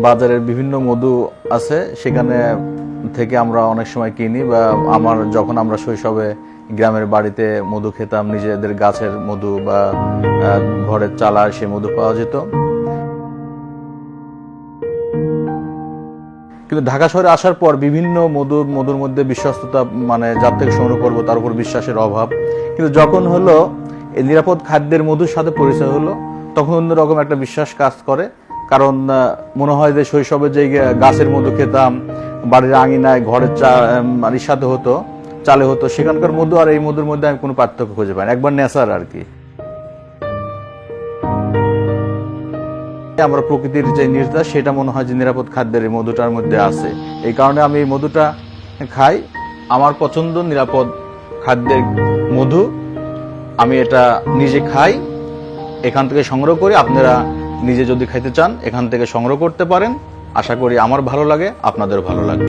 বাজারের বিভিন্ন মধু আছে, সেখানে থেকে আমরা অনেক সময় কিনি, বা যখন আমরা শৈশবে গ্রামের বাড়িতে মধু খেতাম, নিজেদের গাছের মধু বা ঘরের চালায় সে মধু পাওয়া যেত। কিন্তু ঢাকা শহরে আসার পর বিভিন্ন মধুর মধ্যে বিশ্বস্ততা, যার থেকে সংগ্রহ করবো তার উপর বিশ্বাসের অভাব। কিন্তু যখন হলো এই নিরাপদ খাদ্যের মধুর সাথে পরিচয় হলো, তখন অন্যরকম একটা বিশ্বাস কাজ করে। কারণ মনে হয় যে শৈশবে যে গাছের মধু খেতাম, বাড়ির আঙিনায় ঘরের সাথে হতো, চালে হতো, সেখানকার মধু আর এই মধুর মধ্যে আমি কোনো পার্থক্য খুঁজে পাই না, একবার নেশার আর কি। আমরা প্রকৃতির যে নির্যাস, সেটা মনে হয় যে নিরাপদ খাদ্যের এই মধুটার মধ্যে আছে। এই কারণে আমি এই মধুটা খাই। আমার পছন্দ নিরাপদ খাদ্যের মধু, আমি এটা নিজে খাই, এখান থেকে সংগ্রহ করি। আপনারা নিজে যদি খাইতে চান এখান থেকে সংগ্রহ করতে পারেন। আশা করি আমার ভালো লাগে, আপনাদের ভালো লাগে।